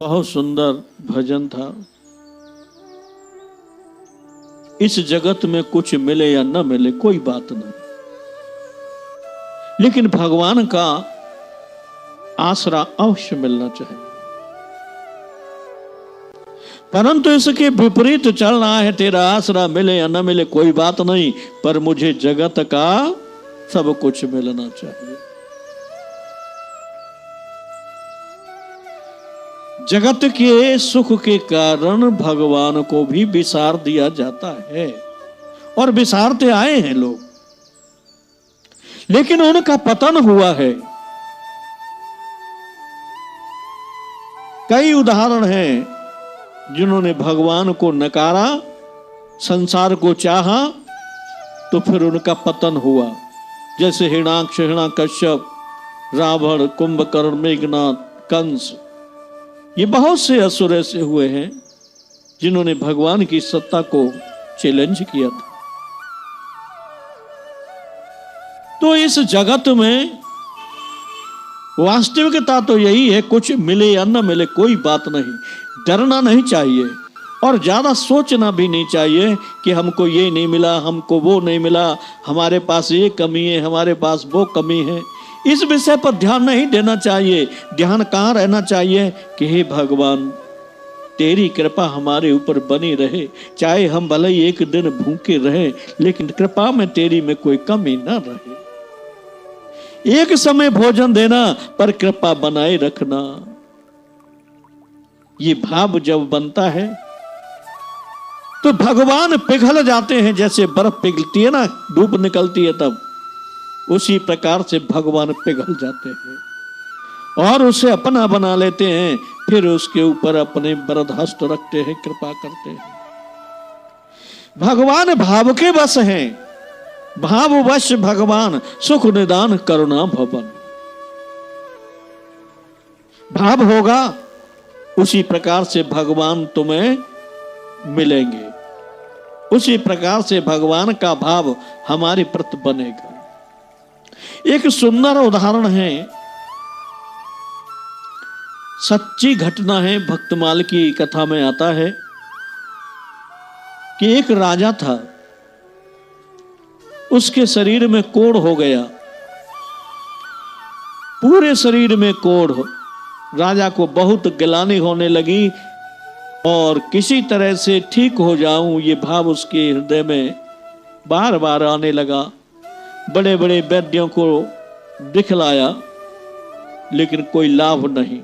बहुत सुंदर भजन था। इस जगत में कुछ मिले या न मिले कोई बात नहीं, लेकिन भगवान का आसरा अवश्य मिलना चाहिए। परंतु इसके विपरीत चल रहा है, तेरा आसरा मिले या न मिले कोई बात नहीं, पर मुझे जगत का सब कुछ मिलना चाहिए। जगत के सुख के कारण भगवान को भी विसार दिया जाता है और विसारते आए हैं लोग, लेकिन उनका पतन हुआ है। कई उदाहरण हैं जिन्होंने भगवान को नकारा, संसार को चाहा, तो फिर उनका पतन हुआ। जैसे हिरणाक्ष, हिरण्यकश्यप, रावण, कुंभकर्ण, मेघनाद, कंस, ये बहुत से असुर ऐसे हुए हैं जिन्होंने भगवान की सत्ता को चैलेंज किया था। तो इस जगत में वास्तविकता तो यही है, कुछ मिले या न मिले कोई बात नहीं। डरना नहीं चाहिए और ज्यादा सोचना भी नहीं चाहिए कि हमको ये नहीं मिला, हमको वो नहीं मिला, हमारे पास ये कमी है, हमारे पास वो कमी है। इस विषय पर ध्यान नहीं देना चाहिए। ध्यान कहाँ रहना चाहिए कि हे भगवान, तेरी कृपा हमारे ऊपर बनी रहे। चाहे हम भले ही एक दिन भूखे रहे, लेकिन कृपा में तेरी में कोई कमी ना रहे। एक समय भोजन देना, पर कृपा बनाए रखना। ये भाव जब बनता है तो भगवान पिघल जाते हैं। जैसे बर्फ पिघलती है ना, धूप निकलती है, तब उसी प्रकार से भगवान पिघल जाते हैं और उसे अपना बना लेते हैं। फिर उसके ऊपर अपने वरद हस्त रखते हैं, कृपा करते हैं। भगवान भाव के वश हैं। भाववश भगवान सुख निदान करुणा भवन। भाव होगा, उसी प्रकार से भगवान तुम्हें मिलेंगे, उसी प्रकार से भगवान का भाव हमारे प्रति बनेगा। एक सुंदर उदाहरण है, सच्ची घटना है, भक्तमाल की कथा में आता है कि एक राजा था, उसके शरीर में कोढ़ हो गया, पूरे शरीर में कोढ़। राजा को बहुत गिलानी होने लगी और किसी तरह से ठीक हो जाऊं, ये भाव उसके हृदय में बार बार आने लगा। बड़े बड़े वैद्यों को दिखलाया, लेकिन कोई लाभ नहीं।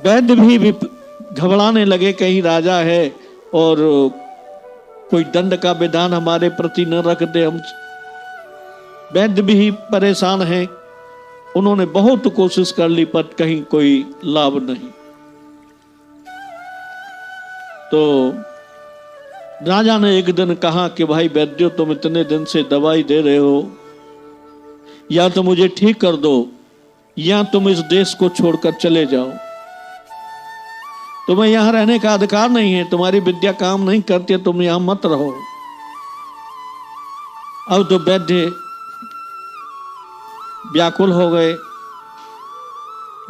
वैद्य भी घबराने लगे, कहीं राजा है और कोई दंड का विधान हमारे प्रति न रख दे। हम वैद्य भी परेशान हैं। उन्होंने बहुत कोशिश कर ली, पर कहीं कोई लाभ नहीं। तो राजा ने एक दिन कहा कि भाई वैद्यो, तुम इतने दिन से दवाई दे रहे हो, या तो मुझे ठीक कर दो या तुम इस देश को छोड़कर चले जाओ। तुम्हें यहां रहने का अधिकार नहीं है, तुम्हारी विद्या काम नहीं करती है, तुम यहां मत रहो। अब तो वैद्य व्याकुल हो गए।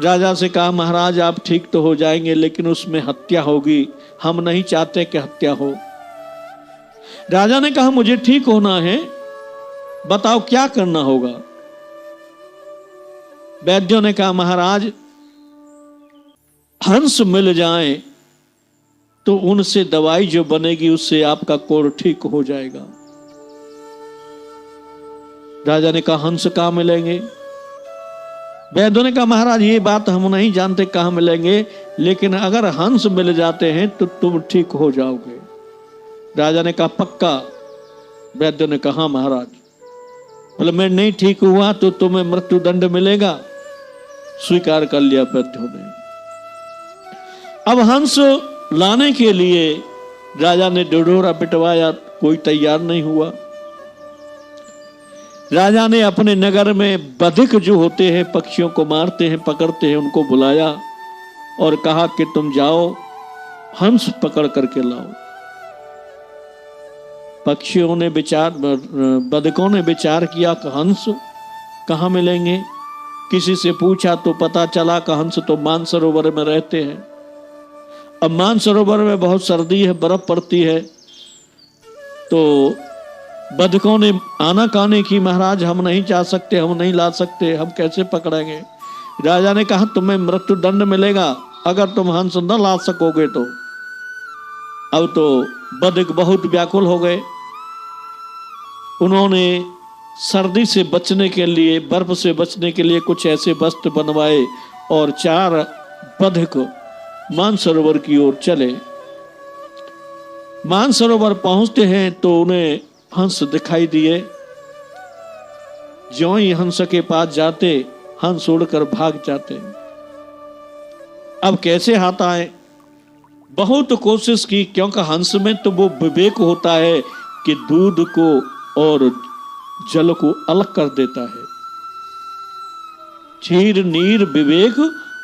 राजा से कहा, महाराज आप ठीक तो हो जाएंगे, लेकिन उसमें हत्या होगी, हम नहीं चाहते कि हत्या हो। राजा ने कहा, मुझे ठीक होना है, बताओ क्या करना होगा। वैद्यों ने कहा, महाराज हंस मिल जाए तो उनसे दवाई जो बनेगी उससे आपका कोढ़ ठीक हो जाएगा। राजा ने कहा, हंस कहां मिलेंगे? वैद्यों ने कहा, महाराज ये बात हम नहीं जानते कहां मिलेंगे, लेकिन अगर हंस मिल जाते हैं तो तुम ठीक हो जाओगे। राजा ने कहा, पक्का? वैद्य ने कहा, महाराज बोले, मैं नहीं ठीक हुआ तो तुम्हें मृत्यु दंड मिलेगा। स्वीकार कर लिया वैद्यों ने। अब हंस लाने के लिए राजा ने ढिढोरा पिटवाया, कोई तैयार नहीं हुआ। राजा ने अपने नगर में बधिक जो होते हैं, पक्षियों को मारते हैं, पकड़ते हैं, उनको बुलाया और कहा कि तुम जाओ हंस पकड़ करके लाओ। पक्षियों ने विचार, बदकों ने विचार किया कि हंस कहाँ मिलेंगे। किसी से पूछा तो पता चला कि हंस तो मानसरोवर में रहते हैं। अब मानसरोवर में बहुत सर्दी है, बर्फ पड़ती है, तो बदकों ने आनाकानी की, महाराज हम नहीं जा सकते, हम नहीं ला सकते, हम कैसे पकड़ेंगे। राजा ने कहा तुम्हें मृत्यु दंड मिलेगा अगर तुम हंस न ला सकोगे तो। अब तो बदक बहुत व्याकुल हो गए। उन्होंने सर्दी से बचने के लिए, बर्फ से बचने के लिए कुछ ऐसे वस्त्र बनवाए और 4 बदक मानसरोवर की ओर चले। मानसरोवर पहुंचते हैं तो उन्हें हंस दिखाई दिए। ज्यों ही हंस के पास जाते, हंस उड़कर भाग जाते। अब कैसे हाथ आए? बहुत कोशिश की, क्योंकि हंस में तो वो विवेक होता है कि दूध को और जल को अलग कर देता है। क्षीर नीर विवेक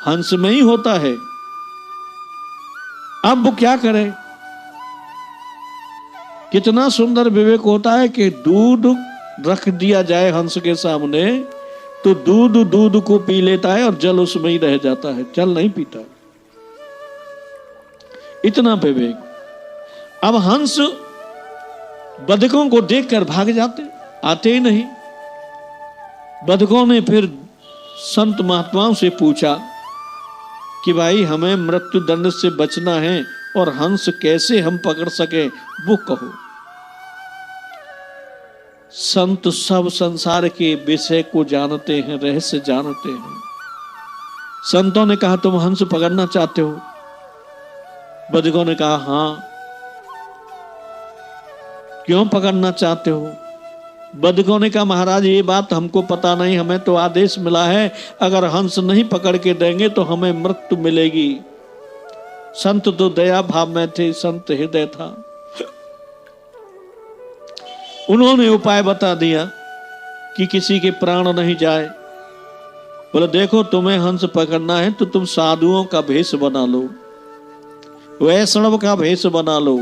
हंस में ही होता है। अब वो क्या करे? कितना सुंदर विवेक होता है कि दूध रख दिया जाए हंस के सामने तो दूध को पी लेता है और जल उसमें ही रह जाता है, जल नहीं पीता। इतना विवेक। अब हंस बदकों को देखकर भाग जाते, आते ही नहीं। बदकों ने फिर संत महात्माओं से पूछा कि भाई हमें मृत्यु दंड से बचना है और हंस कैसे हम पकड़ सके, वो कहो। संत सब संसार के विषय को जानते हैं, रहस्य जानते हैं। संतों ने कहा तुम हंस पकड़ना चाहते हो? बदकों ने कहा हां। क्यों पकड़ना चाहते हो? बदकों ने कहा महाराज ये बात हमको पता नहीं, हमें तो आदेश मिला है अगर हंस नहीं पकड़ के देंगे तो हमें मृत्यु मिलेगी। संत तो दया भाव में थे, संत हृदय था। उन्होंने उपाय बता दिया कि किसी के प्राण नहीं जाए। बोले देखो तुम्हें हंस पकड़ना है तो तुम साधुओं का भेष बना लो, वैष्णव का भेष बना लो।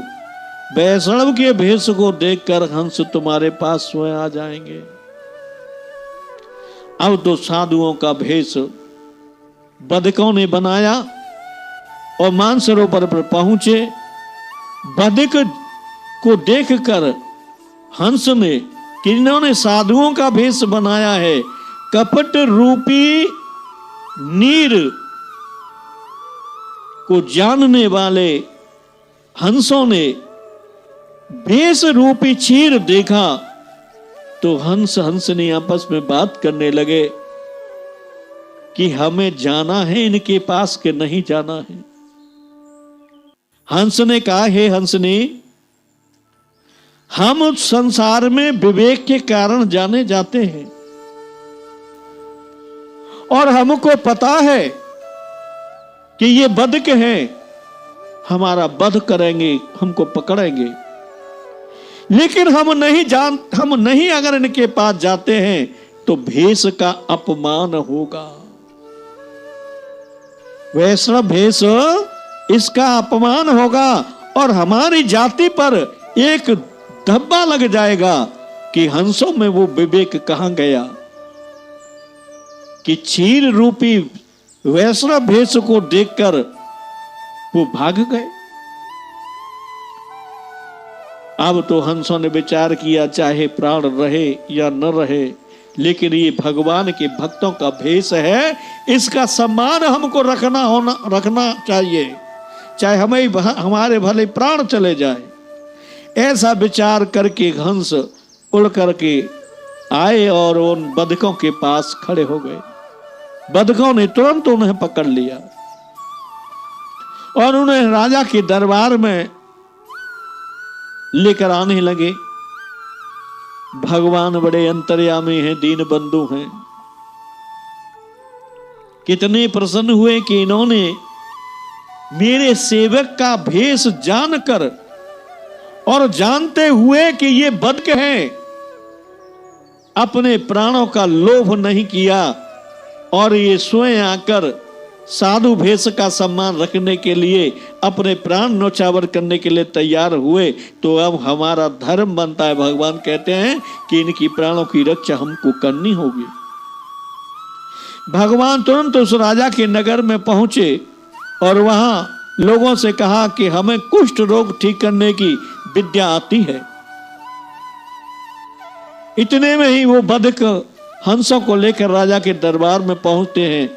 वैष्णव के भेष को देखकर हंस तुम्हारे पास स्वयं आ जाएंगे। अब तो साधुओं का भेष बदकों ने बनाया और मानसरोवर पर पहुंचे। बदक को देखकर हंस ने, किन्होंने साधुओं का भेष बनाया है, कपट रूपी नीर को जानने वाले हंसों ने भेष रूपी क्षीर देखा तो हंस हंसनी आपस में बात करने लगे कि हमें जाना है इनके पास कि नहीं जाना है। हंस ने कहा हे हंसनी, हम संसार में विवेक के कारण जाने जाते हैं और हमको पता है कि ये बदक हैं, हमारा वध करेंगे, हमको पकड़ेंगे। लेकिन हम नहीं अगर इनके पास जाते हैं तो भेष का अपमान होगा। वैष्णव भेष इसका अपमान होगा और हमारी जाति पर एक धब्बा लग जाएगा कि हंसों में वो विवेक कहां गया कि क्षीर रूपी वैष्णव भेष को देखकर वो भाग गए। अब तो हंसों ने विचार किया चाहे प्राण रहे या न रहे, लेकिन ये भगवान के भक्तों का भेष है, इसका सम्मान हमको रखना चाहिए, चाहे हमारे भले प्राण चले जाए। ऐसा विचार करके हंस उड़ करके आए और उन बदकों के पास खड़े हो गए। बदकों ने तुरंत उन्हें पकड़ लिया और उन्हें राजा के दरबार में लेकर आने लगे। भगवान बड़े अंतर्यामी हैं, दीन बंधु हैं। कितने प्रसन्न हुए कि इन्होंने मेरे सेवक का भेष जानकर और जानते हुए कि ये बदक हैं, अपने प्राणों का लोभ नहीं किया और ये स्वयं आकर साधु भेष का सम्मान रखने के लिए अपने प्राण न्योछावर करने के लिए तैयार हुए। तो अब हमारा धर्म बनता है, भगवान कहते हैं कि इनकी प्राणों की रक्षा हमको करनी होगी। भगवान तुरंत उस राजा के नगर में पहुंचे और वहां लोगों से कहा कि हमें कुष्ठ रोग ठीक करने की विद्या आती है। इतने में ही वो बदक हंसों को लेकर राजा के दरबार में पहुंचते हैं।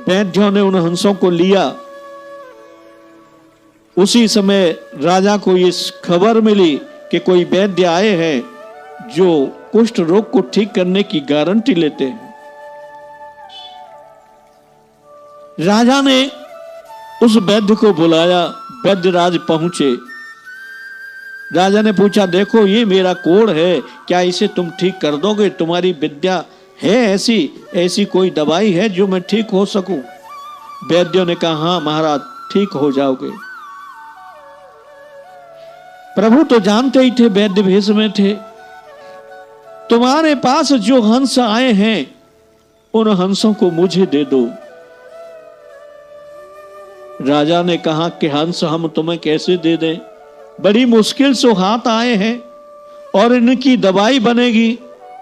वैद्यों ने उन हंसों को लिया। उसी समय राजा को ये खबर मिली कि कोई वैद्य आए हैं जो कुष्ठ रोग को ठीक करने की गारंटी लेते हैं। राजा ने उस वैद्य को बुलाया। वैद्यराज पहुंचे। राजा ने पूछा, देखो ये मेरा कोढ़ है, क्या इसे तुम ठीक कर दोगे? तुम्हारी विद्या है ऐसी कोई दवाई है जो मैं ठीक हो सकूं? वैद्यों ने कहा, हाँ महाराज, ठीक हो जाओगे। प्रभु तो जानते ही थे, वैद्य भेष में थे। तुम्हारे पास जो हंस आए हैं उन हंसों को मुझे दे दो। राजा ने कहा कि हंस हम तुम्हें कैसे दे दें? बड़ी मुश्किल से हाथ आए हैं और इनकी दवाई बनेगी,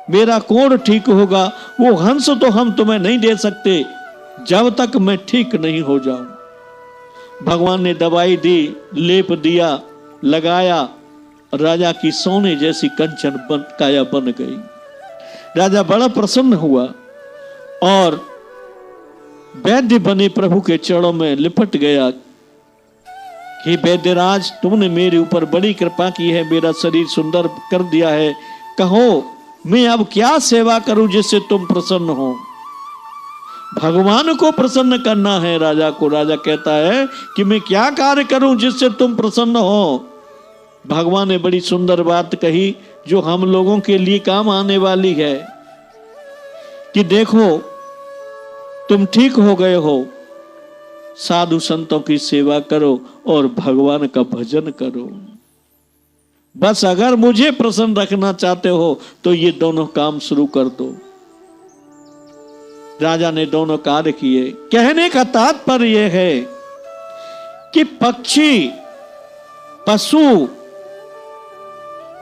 मेरा कोढ़ ठीक होगा। वो हंस तो हम तुम्हें नहीं दे सकते जब तक मैं ठीक नहीं हो जाऊं। भगवान ने दवाई दी, लेप दिया, लगाया। राजा की सोने जैसी कंचन काया बन गई। राजा बड़ा प्रसन्न हुआ और वैद्य बने प्रभु के चरणों में लिपट गया। हे वैद्यराज, तुमने मेरे ऊपर बड़ी कृपा की है, मेरा शरीर सुंदर कर दिया है। कहो मैं अब क्या सेवा करूं जिससे तुम प्रसन्न हो? भगवान को प्रसन्न करना है राजा को। राजा कहता है कि मैं क्या कार्य करूं जिससे तुम प्रसन्न हो? भगवान ने बड़ी सुंदर बात कही जो हम लोगों के लिए काम आने वाली है कि देखो तुम ठीक हो गए हो, साधु संतों की सेवा करो और भगवान का भजन करो। बस अगर मुझे प्रसन्न रखना चाहते हो तो ये दोनों काम शुरू कर दो। राजा ने दोनों कार्य किए। कहने का तात्पर्य यह है कि पक्षी, पशु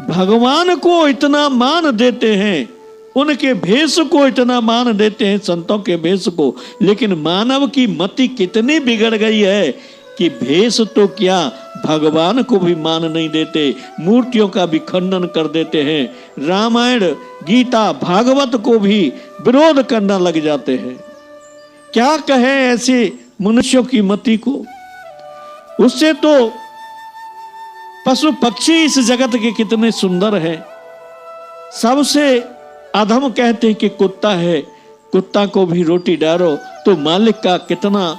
भगवान को इतना मान देते हैं, उनके भेष को इतना मान देते हैं, संतों के भेष को, लेकिन मानव की मति कितनी बिगड़ गई है कि भेष तो क्या, भगवान को भी मान नहीं देते, मूर्तियों का भी खंडन कर देते हैं, रामायण, गीता, भागवत को भी विरोध करना लग जाते हैं। क्या कहे ऐसे मनुष्यों की मति को? उससे तो पशु पक्षी इस जगत के कितने सुंदर हैं। सबसे अधम कहते हैं कि कुत्ता है, कुत्ता को भी रोटी डालो तो मालिक का कितना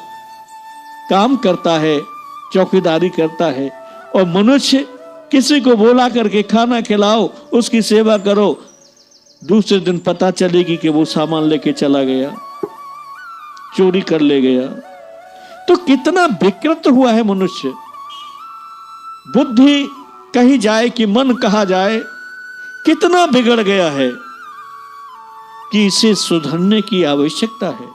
काम करता है, चौकीदारी करता है। और मनुष्य किसी को बोला करके खाना खिलाओ, उसकी सेवा करो, दूसरे दिन पता चलेगी कि वो सामान लेके चला गया, चोरी कर ले गया। तो कितना विकृत हुआ है मनुष्य। बुद्धि कही जाए कि मन कहा जाए, कितना बिगड़ गया है कि इसे सुधरने की आवश्यकता है,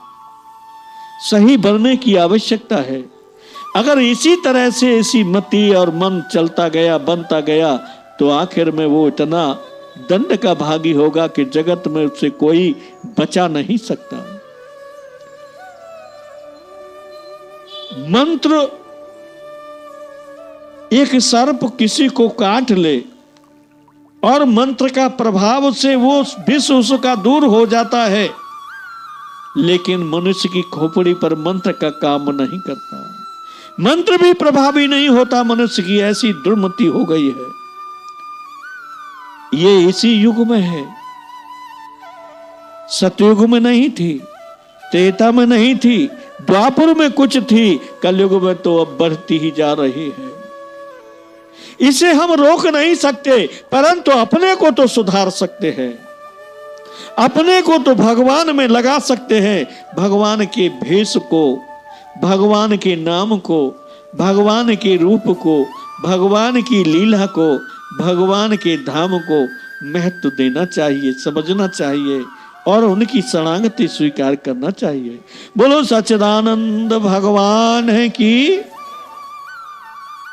सही बनने की आवश्यकता है। अगर इसी तरह से ऐसी मति और मन चलता गया, बनता गया, तो आखिर में वो इतना दंड का भागी होगा कि जगत में उससे कोई बचा नहीं सकता। मंत्र, एक सर्प किसी को काट ले और मंत्र का प्रभाव से वो विष उसका दूर हो जाता है, लेकिन मनुष्य की खोपड़ी पर मंत्र का काम नहीं करता। मंत्र भी प्रभावी नहीं होता। मनुष्य की ऐसी दुर्मति हो गई है। ये इसी युग में है, सतयुग में नहीं थी, त्रेता में नहीं थी, द्वापर में कुछ थी, कलयुग में तो अब बढ़ती ही जा रही है। इसे हम रोक नहीं सकते, परंतु अपने को तो सुधार सकते हैं, अपने को तो भगवान में लगा सकते हैं। भगवान के भेष को, भगवान के नाम को, भगवान के रूप को, भगवान की लीला को, भगवान के धाम को महत्व देना चाहिए, समझना चाहिए और उनकी शरणागति स्वीकार करना चाहिए। बोलो सच्चिदानंद भगवान है की